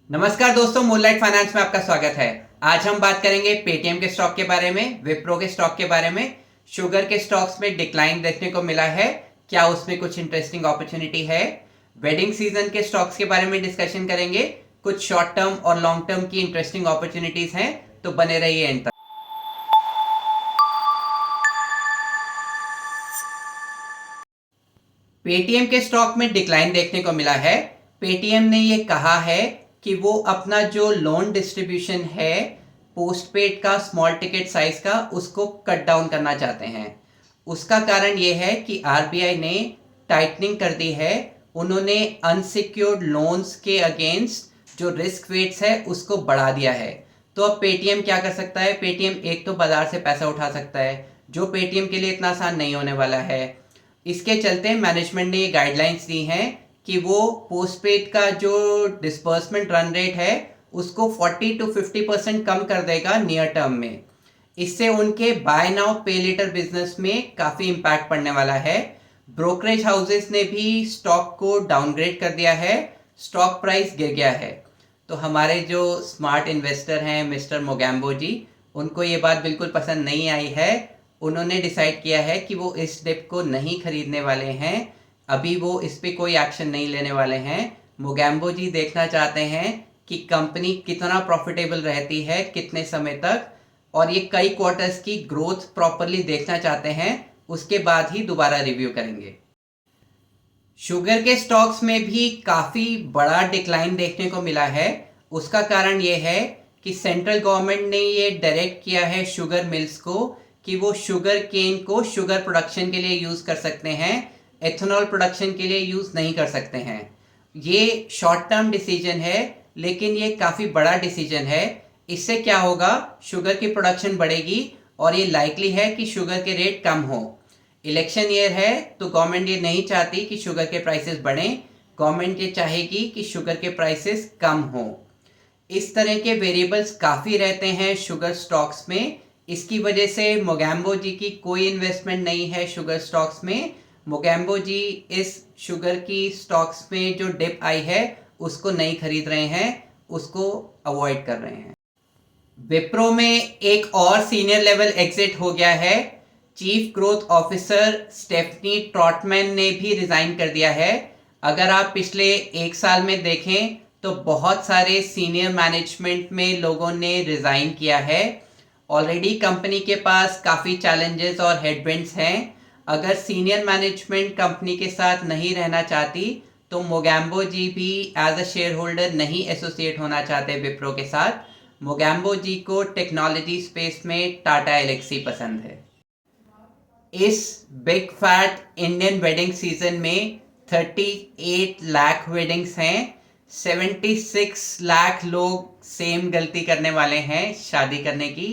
नमस्कार दोस्तों, moonlight finance में आपका स्वागत है। आज हम बात करेंगे पेटीएम के स्टॉक के बारे में, विप्रो के स्टॉक के बारे में। शुगर के स्टॉक्स में डिक्लाइन देखने को मिला है, क्या उसमें कुछ इंटरेस्टिंग अपॉर्चुनिटी है। वेडिंग सीजन के स्टॉक्स के बारे में डिस्कशन करेंगे। कुछ शॉर्ट टर्म और लॉन्ग टर्म की इंटरेस्टिंग अपॉर्चुनिटीज हैं, तो बने रहिए एंड तक। पेटीएम के स्टॉक में डिक्लाइन देखने को मिला है। पेटीएम ने ये कहा है कि वो अपना जो लोन डिस्ट्रीब्यूशन है पोस्टपेड का, स्मॉल टिकट साइज का, उसको कट डाउन करना चाहते हैं। उसका कारण ये है कि आरबीआई ने टाइटनिंग कर दी है। उन्होंने अनसिक्योर्ड लोन्स के अगेंस्ट जो रिस्क वेट्स है उसको बढ़ा दिया है। तो अब पेटीएम क्या कर सकता है? पेटीएम एक तो बाजार से पैसा उठा सकता है, जो पेटीएम के लिए इतना आसान नहीं होने वाला है। इसके चलते मैनेजमेंट ने ये गाइडलाइंस दी हैं कि वो पोस्टपेड का जो डिस्बर्समेंट रन रेट है उसको 40 to 50% कम कर देगा नियर टर्म में। इससे उनके बाय नाउ पे लेटर बिजनेस में काफ़ी इम्पैक्ट पड़ने वाला है। ब्रोकरेज हाउसेस ने भी स्टॉक को डाउनग्रेड कर दिया है, स्टॉक प्राइस गिर गया है। तो हमारे जो स्मार्ट इन्वेस्टर हैं मिस्टर मोगैम्बो जी, उनको ये बात बिल्कुल पसंद नहीं आई है। उन्होंने डिसाइड किया है कि वो इस डिप को नहीं खरीदने वाले हैं। अभी वो इस पे कोई एक्शन नहीं लेने वाले हैं। मोगैम्बो जी देखना चाहते हैं कि कंपनी कितना प्रॉफिटेबल रहती है, कितने समय तक, और ये कई क्वार्टर्स की ग्रोथ प्रॉपरली देखना चाहते हैं। उसके बाद ही दोबारा रिव्यू करेंगे। शुगर के स्टॉक्स में भी काफ़ी बड़ा डिक्लाइन देखने को मिला है। उसका कारण ये है कि सेंट्रल गवर्नमेंट ने ये डायरेक्ट किया है शुगर मिल्स को कि वो शुगर केन को शुगर प्रोडक्शन के लिए यूज़ कर सकते हैं, एथेनॉल प्रोडक्शन के लिए यूज़ नहीं कर सकते हैं। ये शॉर्ट टर्म डिसीजन है, लेकिन ये काफ़ी बड़ा डिसीजन है। इससे क्या होगा? शुगर की प्रोडक्शन बढ़ेगी और ये लाइकली है कि शुगर के रेट कम हो। इलेक्शन ईयर है तो गवर्नमेंट ये नहीं चाहती कि शुगर के प्राइसेस बढ़ें। गवर्नमेंट ये चाहेगी कि शुगर के प्राइसेस कम हो। इस तरह के वेरिएबल्स काफ़ी रहते हैं शुगर स्टॉक्स में। इसकी वजह से मोगैम्बो जी की कोई इन्वेस्टमेंट नहीं है शुगर स्टॉक्स में। मोगैम्बो जी इस शुगर की स्टॉक्स में जो डिप आई है उसको नहीं खरीद रहे हैं, उसको अवॉइड कर रहे हैं। विप्रो में एक और सीनियर लेवल एग्जिट हो गया है। चीफ ग्रोथ ऑफिसर स्टेफनी ट्रॉटमैन ने भी रिजाइन कर दिया है। अगर आप पिछले एक साल में देखें तो बहुत सारे सीनियर मैनेजमेंट में लोगों ने रिजाइन किया है। ऑलरेडी कंपनी के पास काफ़ी चैलेंजेस और हेडविंड्स हैं। अगर सीनियर मैनेजमेंट कंपनी के साथ नहीं रहना चाहती तो मोगैम्बो जी भी एज अ शेयर होल्डर नहीं एसोसिएट होना चाहते विप्रो के साथ। मोगैम्बो जी को टेक्नोलॉजी स्पेस में टाटा एलेक्सी पसंद है। इस big fat Indian wedding season में 38 लाख वेडिंग्स हैं। 76 लाख लोग सेम गलती करने वाले हैं शादी करने की।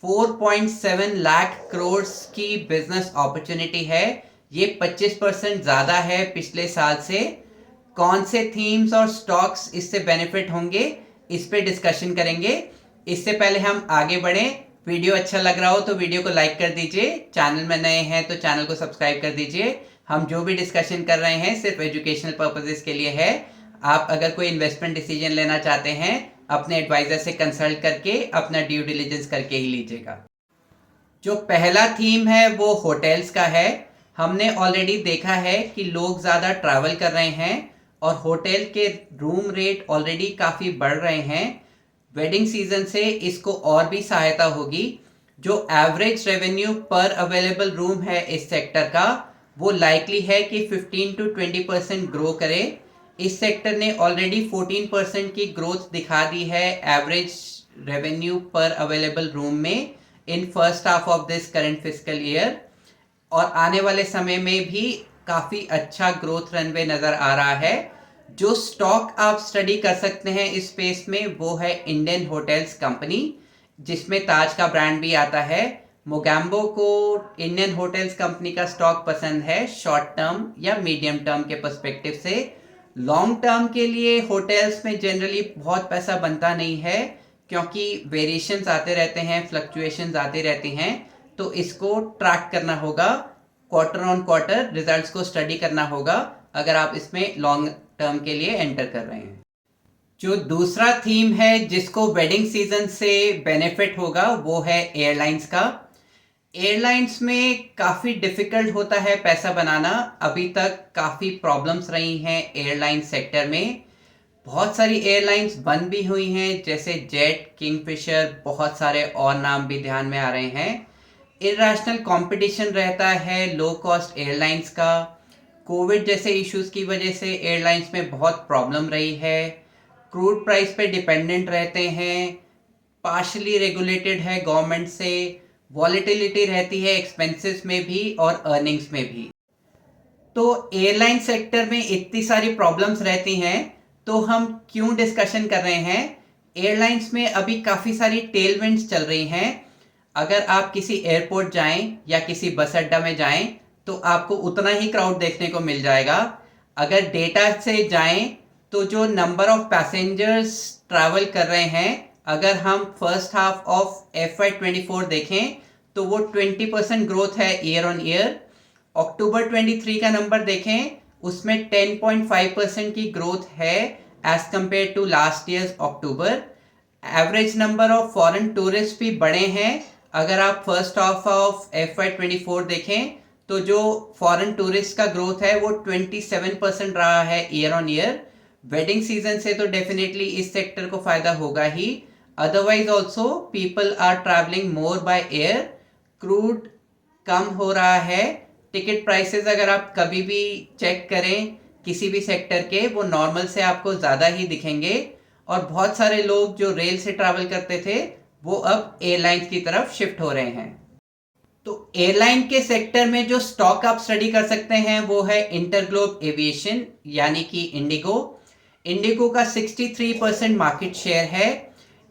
4.7 लाख करोड़ की बिजनेस अपॉर्चुनिटी है। ये 25% ज़्यादा है पिछले साल से। कौन से थीम्स और स्टॉक्स इससे बेनिफिट होंगे, इस पे डिस्कशन करेंगे। इससे पहले हम आगे बढ़ें, वीडियो अच्छा लग रहा हो तो वीडियो को लाइक कर दीजिए। चैनल में नए हैं तो चैनल को सब्सक्राइब कर दीजिए। हम जो भी डिस्कशन कर रहे हैं सिर्फ एजुकेशनल पर्पसेस के लिए है। आप अगर कोई इन्वेस्टमेंट डिसीजन लेना चाहते हैं अपने एडवाइजर से कंसल्ट करके अपना ड्यू डिलिजेंस करके ही लीजिएगा। जो पहला थीम है वो होटल्स का है। हमने ऑलरेडी देखा है कि लोग ज़्यादा ट्रैवल कर रहे हैं और होटल के रूम रेट ऑलरेडी काफ़ी बढ़ रहे हैं। वेडिंग सीजन से इसको और भी सहायता होगी। जो एवरेज रेवेन्यू पर अवेलेबल रूम है इस सेक्टर का, वो लाइकली है कि 15 to 20% ग्रो करे। इस सेक्टर ने ऑलरेडी 14% की ग्रोथ दिखा दी है एवरेज रेवेन्यू पर अवेलेबल रूम में in first half of this current fiscal year. और आने वाले समय में भी काफ़ी अच्छा ग्रोथ रनवे नज़र आ रहा है। जो स्टॉक आप स्टडी कर सकते हैं इस स्पेस में वो है इंडियन होटल्स कंपनी, जिसमें ताज का ब्रांड भी आता है। मोगैम्बो को इंडियन होटल्स कंपनी का स्टॉक पसंद है शॉर्ट टर्म या मीडियम टर्म के पर्सपेक्टिव से। लॉन्ग टर्म के लिए होटल्स में जनरली बहुत पैसा बनता नहीं है, क्योंकि वेरिएशंस आते रहते हैं, फ्लक्चुएशंस आती रहती हैं। तो इसको ट्रैक करना होगा, क्वार्टर ऑन क्वार्टर रिजल्ट्स को स्टडी करना होगा अगर आप इसमें लॉन्ग टर्म के लिए एंटर कर रहे हैं। जो दूसरा थीम है जिसको वेडिंग सीजन से बेनिफिट होगा वो है एयरलाइंस का। एयरलाइंस में काफ़ी डिफ़िकल्ट होता है पैसा बनाना। अभी तक काफ़ी प्रॉब्लम्स रही हैं एयरलाइन सेक्टर में। बहुत सारी एयरलाइंस बंद भी हुई हैं, जैसे जेट, किंगफिशर, बहुत सारे और नाम भी ध्यान में आ रहे हैं। इररेशनल कंपटीशन रहता है लो कॉस्ट एयरलाइंस का। कोविड जैसे इश्यूज की वजह से एयरलाइंस में बहुत प्रॉब्लम रही है। क्रूड प्राइस पे डिपेंडेंट रहते हैं, पार्शली रेगुलेटेड है गवर्नमेंट से, वॉलेटिलिटी रहती है एक्सपेंसेस में भी और अर्निंग्स में भी। तो एयरलाइन सेक्टर में इतनी सारी प्रॉब्लम्स रहती हैं, तो हम क्यों डिस्कशन कर रहे हैं। एयरलाइंस में अभी काफ़ी सारी टेलविंड्स चल रही हैं। अगर आप किसी एयरपोर्ट जाएं या किसी बस अड्डा में जाएं तो आपको उतना ही क्राउड देखने को मिल जाएगा। अगर डेटा से जाएं तो जो नंबर ऑफ पैसेंजर्स ट्रैवल कर रहे हैं, अगर हम फर्स्ट हाफ ऑफ FY24 देखें तो वो 20% ग्रोथ है ईयर ऑन ईयर। अक्टूबर 23 का नंबर देखें, उसमें 10.5% की ग्रोथ है as compare to last year October. Average number of foreign tourist भी बढ़े हैं। अगर आप फर्स्ट हाफ ऑफ FY24 देखें तो जो फॉरेन टूरिस्ट का ग्रोथ है वो 27% रहा है year on year. Wedding season से तो डेफिनेटली इस सेक्टर को फायदा होगा ही। Otherwise also people are travelling more by air. Crude कम हो रहा है। टिकट प्राइसेस अगर आप कभी भी चेक करें किसी भी सेक्टर के, वो नॉर्मल से आपको ज़्यादा ही दिखेंगे। और बहुत सारे लोग जो रेल से ट्रैवल करते थे वो अब एयरलाइंस की तरफ शिफ्ट हो रहे हैं। तो एयरलाइन के सेक्टर में जो स्टॉक आप स्टडी कर सकते हैं वो है इंटरग्लोब एविएशन, यानी कि इंडिगो। इंडिगो का 63% मार्केट शेयर है।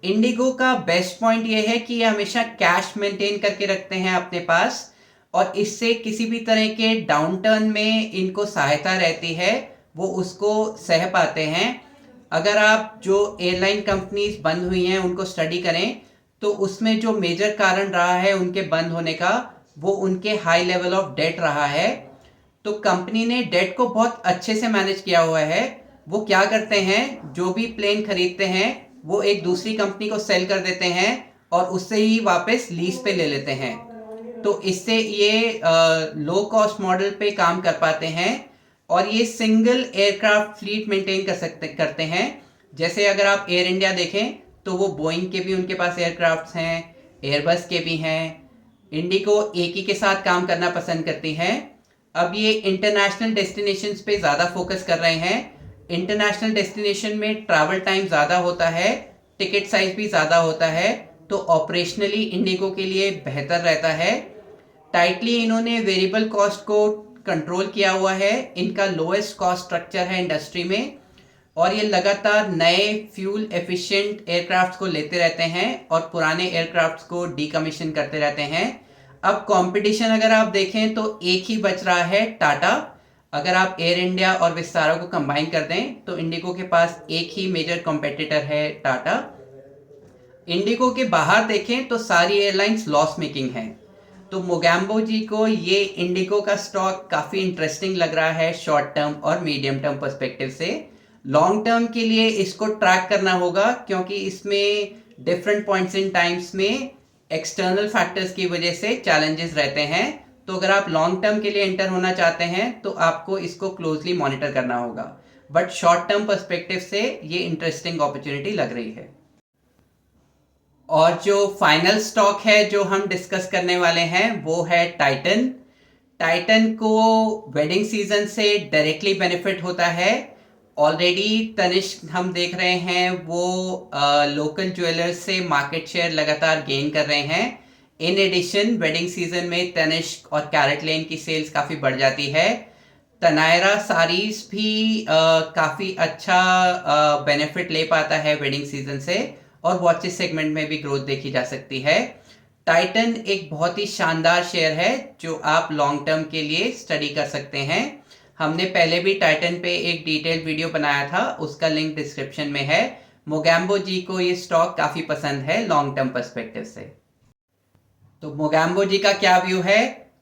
इंडिगो का बेस्ट पॉइंट ये है कि ये हमेशा कैश मेंटेन करके रखते हैं अपने पास, और इससे किसी भी तरह के डाउनटर्न में इनको सहायता रहती है, वो उसको सह पाते हैं। अगर आप जो एयरलाइन कंपनीज बंद हुई हैं उनको स्टडी करें तो उसमें जो मेजर कारण रहा है उनके बंद होने का, वो उनके हाई लेवल ऑफ डेट रहा है। तो कंपनी ने डेट को बहुत अच्छे से मैनेज किया हुआ है। वो क्या करते हैं, जो भी प्लेन खरीदते हैं वो एक दूसरी कंपनी को सेल कर देते हैं और उससे ही वापस लीज पे ले लेते हैं। तो इससे ये लो कॉस्ट मॉडल पे काम कर पाते हैं और ये सिंगल एयरक्राफ्ट फ्लीट मेंटेन करते हैं। जैसे अगर आप एयर इंडिया देखें तो वो बोइंग के भी उनके पास एयरक्राफ्ट्स हैं, एयरबस के भी हैं। इंडिगो एक ही के साथ काम करना पसंद करती हैं। अब ये इंटरनेशनल डेस्टिनेशंस पे ज़्यादा फोकस कर रहे हैं। इंटरनेशनल डेस्टिनेशन में ट्रैवल टाइम ज़्यादा होता है, टिकट साइज भी ज़्यादा होता है, तो ऑपरेशनली इंडिगो के लिए बेहतर रहता है। टाइटली इन्होंने वेरिएबल कॉस्ट को कंट्रोल किया हुआ है। इनका लोएस्ट कॉस्ट स्ट्रक्चर है इंडस्ट्री में, और ये लगातार नए फ्यूल एफिशिएंट एयरक्राफ्ट्स को लेते रहते हैं और पुराने एयरक्राफ्ट्स को डीकमीशन करते रहते हैं। अब कंपटीशन अगर आप देखें तो एक ही बच रहा है, टाटा। अगर आप एयर इंडिया और विस्तारा को कंबाइन कर दें तो इंडिगो के पास एक ही मेजर कॉम्पिटिटर है, टाटा। इंडिगो के बाहर देखें तो सारी एयरलाइंस लॉस मेकिंग हैं। तो मोगैम्बो जी को ये इंडिगो का स्टॉक काफ़ी इंटरेस्टिंग लग रहा है शॉर्ट टर्म और मीडियम टर्म पर्सपेक्टिव से। लॉन्ग टर्म के लिए इसको ट्रैक करना होगा, क्योंकि इसमें डिफरेंट पॉइंट्स इन टाइम्स में एक्सटर्नल फैक्टर्स की वजह से चैलेंजेस रहते हैं। तो अगर आप लॉन्ग टर्म के लिए एंटर होना चाहते हैं तो आपको इसको क्लोजली मॉनिटर करना होगा, बट शॉर्ट टर्म पर्सपेक्टिव से ये इंटरेस्टिंग अपॉर्चुनिटी लग रही है। और जो फाइनल स्टॉक है जो हम डिस्कस करने वाले हैं वो है टाइटन। टाइटन को वेडिंग सीजन से डायरेक्टली बेनिफिट होता है। ऑलरेडी तनिष्क हम देख रहे हैं वो लोकल ज्वेलर्स से मार्केट शेयर लगातार गेन कर रहे हैं। इन एडिशन वेडिंग सीजन में तनिष्क और कैरेट लेन की सेल्स काफ़ी बढ़ जाती है। तनायरा साड़ीज भी काफ़ी अच्छा बेनिफिट ले पाता है वेडिंग सीजन से, और वॉचेस सेगमेंट में भी ग्रोथ देखी जा सकती है। टाइटन एक बहुत ही शानदार शेयर है जो आप लॉन्ग टर्म के लिए स्टडी कर सकते हैं। हमने पहले भी टाइटन पे एक डिटेल वीडियो बनाया था, उसका लिंक डिस्क्रिप्शन में है। मोगैम्बो जी को ये स्टॉक काफ़ी पसंद है लॉन्ग टर्म पर्सपेक्टिव से। तो मोगैम्बो जी का क्या व्यू है,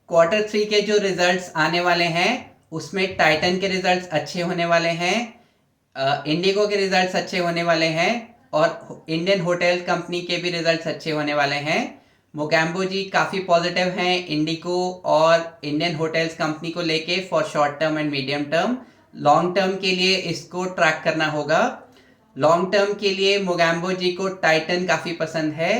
Q3 के जो रिजल्ट्स आने वाले हैं उसमें टाइटन के रिजल्ट्स अच्छे होने वाले हैं। इंडिगो के रिजल्ट्स अच्छे होने वाले हैं और इंडियन होटल कंपनी के भी रिजल्ट्स अच्छे होने वाले हैं। मोगैम्बो जी काफ़ी पॉजिटिव हैं इंडिगो और इंडियन होटल्स कंपनी को लेके for short term and medium term. Long term के लिए इसको ट्रैक करना होगा। लॉन्ग टर्म के लिए मोगैम्बो जी को टाइटन काफ़ी पसंद है।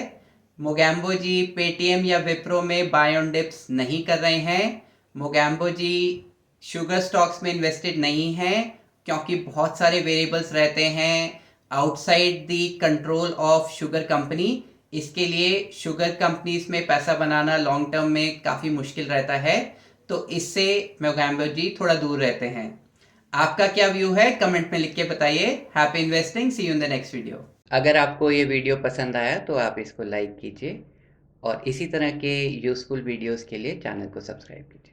मोगैम्बो जी पेटीएम या विप्रो में बाय ऑन डिप्स नहीं कर रहे हैं। मोगैम्बो जी शुगर स्टॉक्स में इन्वेस्टेड नहीं हैं क्योंकि बहुत सारे वेरिएबल्स रहते हैं outside the control of sugar company. इसके लिए शुगर कंपनीज में पैसा बनाना लॉन्ग टर्म में काफ़ी मुश्किल रहता है, तो इससे मोगैम्बो जी थोड़ा दूर रहते हैं। आपका क्या व्यू है कमेंट में लिख के बताइए। Happy investing, see you in the next video. अगर आपको ये वीडियो पसंद आया तो आप इसको लाइक कीजिए और इसी तरह के यूज़फुल वीडियोस के लिए चैनल को सब्सक्राइब कीजिए।